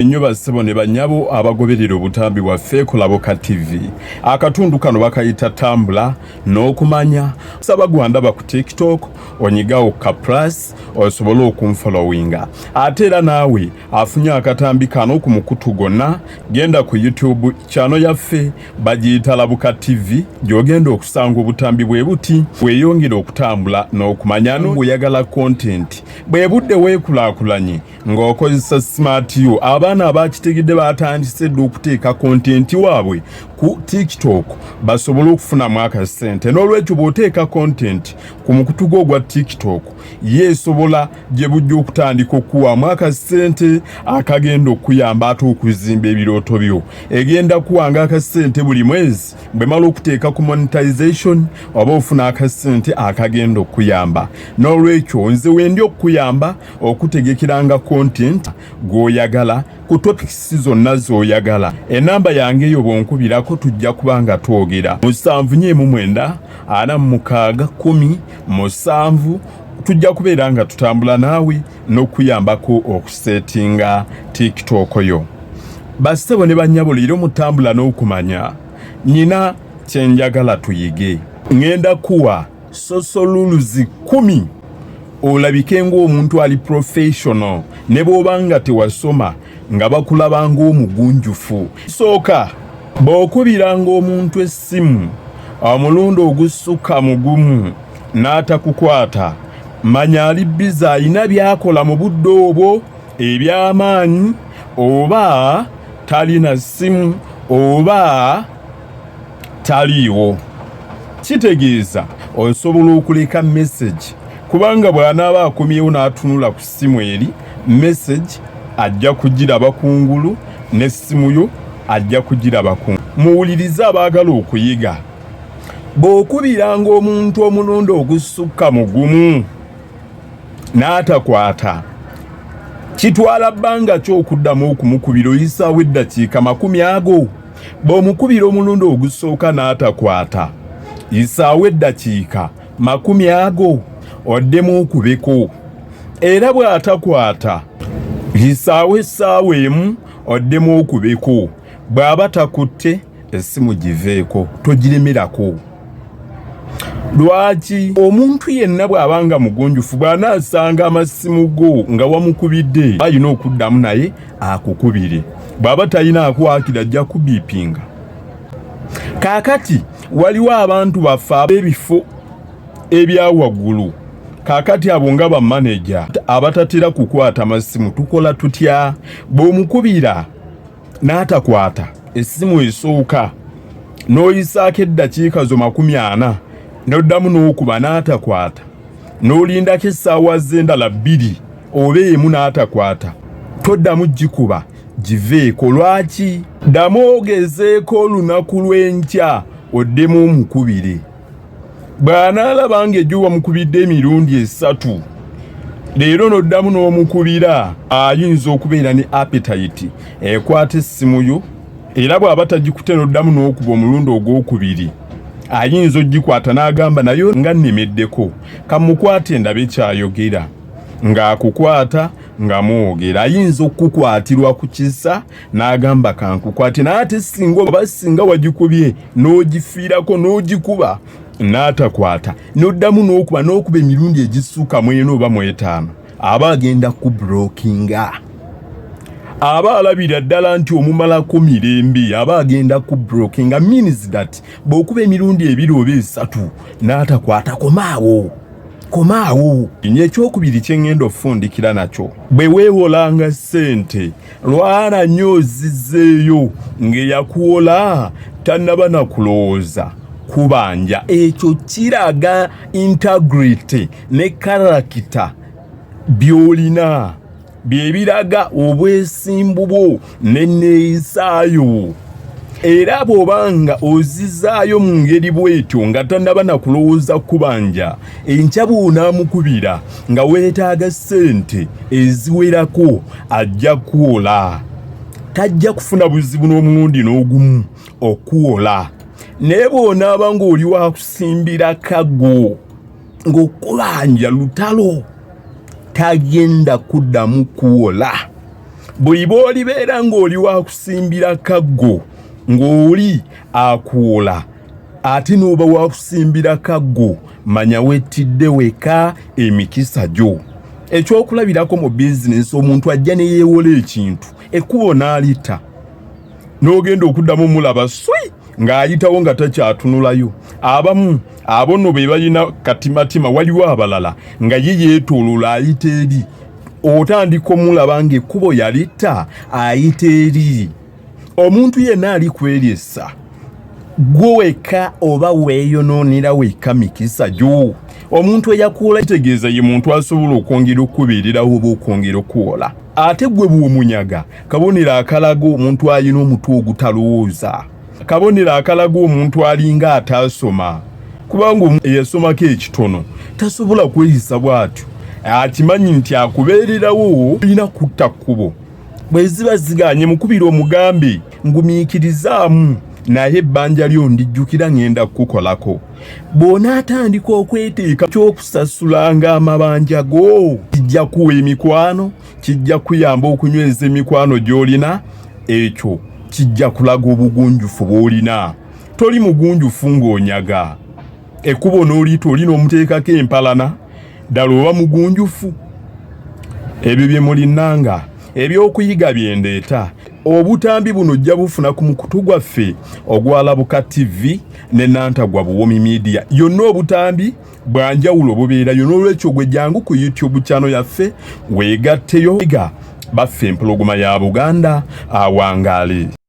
Nnyo bassebo ne bannyabo abagoberera obutambi bwaffe Kolaboka TV. Akatundu kano bakayita tambula n'okumanya. Saba gwandaba ku TikTok onyigawo ka plus osobola okunfollowinga. Ate era naawe afunye akatambi kano ku mukutu gonna genda ku YouTube channel yaffe bagiyita Labuka TV gy'ogenda okusanga obutambi bwe buti weeyongera okutambula n'okumanya n'oyagala content bwe budde weekulaakulanye ng'okozesa smart you abaana abakitegedde batandise dde okuteeka content waabwe ku TikTok basobole okufunamu akasente. N'olwekyo bw'oteeka content ku mukutu gwo gwa TikTok yeesobola gye bujja okutandika okuwaamu akasente akagenda okuyamba ate okuzimba ebirooto byo. Egenda kuwanga akasente buli mwezi bwe mala okuteeka ku monetization oba ofuna akasente akagenda okuyamba. N'olwekyo nze wendi okuyamba okutegekeranga content gw'oyagala ku topics zonna z'oyagala. Enamba yange eyo bw'onkubirako tujja kubanga twogera 7494610 tujja kubeera nga tutambula naawe n'okuyambako okusetinga TikTok yo. Bassebo ne bannyabo leero mutambula n'okumanya nina kyenjagala tuyige. Ngenda kuwa social 10 olabike ng'omuntu ali professional ne bw'obanga tewasoma nga bakulaba ng'omugunjufu. Sooka bw'okubiranga omuntu essimu omulundi ogusukka mugumu n'atakukwata manya ali biza alina byakola mu budde obwo eby'amaanyi oba talina ssimu oba taliiwo. Kitegeeza osobola okuleka message kubanga bw'anaaba akomyewo n'atunula ku ssimu eri message ajja kugiraba kungulu n'essimu yo ajja kugiraba kungulu. Muwulirize abaagala okuyiga. Bw'okubiranga omuntu omulundi ogusukka mugumu n'atakwata kitwala bbanga ki okuddamu okumukubira oyisaawo eddakiika 10 bw'omukubira omulundi ogusooka n'atakwata yisaawo eddakiika 10 oddemu okubeko. Era bw'atakwata yisaawo essaawa emu oddemu okubeko. Bw'aba takutte essimu giveeko togiremerako. Lwaki omuntu yenna bw'abanga mugunjufu bw'anaasanga amasimu go nga wamukubidde ayina okuddamu naye akukubire. Bw'aba talina akwakira ajja kubiipinga. Kaakati waliwo abantu baffe ab'ebifo ebyawaggulu. Kaakati abo nga bamanager abatatera kukwata masimu tukola tutya? Bw'omukubira n'atakwata essimu esooka n'oyisaako eddakiika zo 40 n'oddamu n'okuba n'atakwata n'olindako essaawa z'endala 2 oba emu n'atakwata toddamu gikuba giveeko. Lwaki? Ddamu ogezeeko olunaku lw'enkya oddemu omukubire. Bw'anaalaba ng'ejjo wamukubidde emirundi 3 leero n'oddamu n'omukubira ayinza okubeera ne appetite ekwata essimu yo era bw'aba tagikutte n'oddamu n'okuba omulundi ogwokubiri ayinza ogikwata n'agamba nayo nga nnemeddeko kamukwate ndabe kyayogera ng'akukwata nga mwogera. Ayinza okukukwatirwa ku kisa n'agamba kankukwate naye ate singa oba singa wagikubye n'ogifiirako n'ogikuba n'atakwata n'oddamu n'okuba emirundi egisukka 4 oba 5 aba agenda kublockinga. Aba alabira ddala nti omumalako mirembe aba agenda kublockinga means that bw'okuba emirundi 2 oba 3 n'atakwata komaawo. Ekyokubiri kye ngenda okufundikira nakyo bwe weewolanga ssente lwala nnyo ozizzeeyo ng'eyakuwola tannaba nakulowooza kubanja. Ekyo kiraga integrity ne character by'olina byebiraga obwesimbu bwo n'enneeyisaayo. Era bw'obanga ozizaayo mu ngeri bw'etyo nga tannaba nakulowooza kubanja enkya bw'onaamukubira nga weetaaga ssente eziwerako ajja kuwola. Tajja kufuna buzibu n'omulundi n'ogumu okuwola. Naye bw'onaaba ng'oli wakusimbira kago ng'okubanja lutalo tagenda kuddamu kuwola. bw'iboli beera ng'oli wa kusimbira kaggo ng'oli akuola ate n'oba wa kusimbira kaggo manya wettidde weka emikisa gyo. Ekyokulabirako mu bizinesi omuntu ajja ne yeewola ekintu ekkubo n'alita n'ogenda okuddamu mulaba swi ng'ayitawo nga takyatunulayo. Abamu abo nno be balina katimatima, waliwo abalala nga ye yeetooloola ayita eri, otandika omulaba ng'ekkubo yalitta ayita eri. Omuntu yenna ali kweryesa gwe weka oba weeyonoonera weka mikisa gyo. Omuntu eyakuola kitegeeza ye muntu asobola okwongera okubeererawo oba okwongera okuwola. Ate gwe bw'omunyaga kabonero akalaga omuntu alina omutwe ogutalowooza, kabonero akalaga omuntu alinga ataasoma, kubanga eyasomako ekitono tasobola kweyisa bw'atyo. Akimanyi nti akubeererawo olina kutta kkubo. Bwe ziba ziganye mukubira omugambe ngumiikirizaamu naye ebbanja lyo ndijjukira ngenda kukukolako. Bw'onaatandika okweteeka ky'okusasulanga amabanja go kijja kuwa emikwano, kijja kuyamba okunyweza emikwano gy'olina, ekyo kijja kulaga obugunjufu bw'olina. Toli mugunjufu ng'onyaga. Ekkubo n'oliyita olina omuteekako empalana, ddala oba mugunjufu. Ebyo bye mulinanga ebyokuyiga byendeeta. Obutambi buno ojja bufuna ku mukutu gwaffe ogwa Labuka TV ne Nantagwa Buwomi Media. Yonna obutambi bwanjawulo bubeerayo, n'olwekyo gwe jangu ku YouTube channel yaffe weegatteyo baffe empologoma ya Buganda awangaale.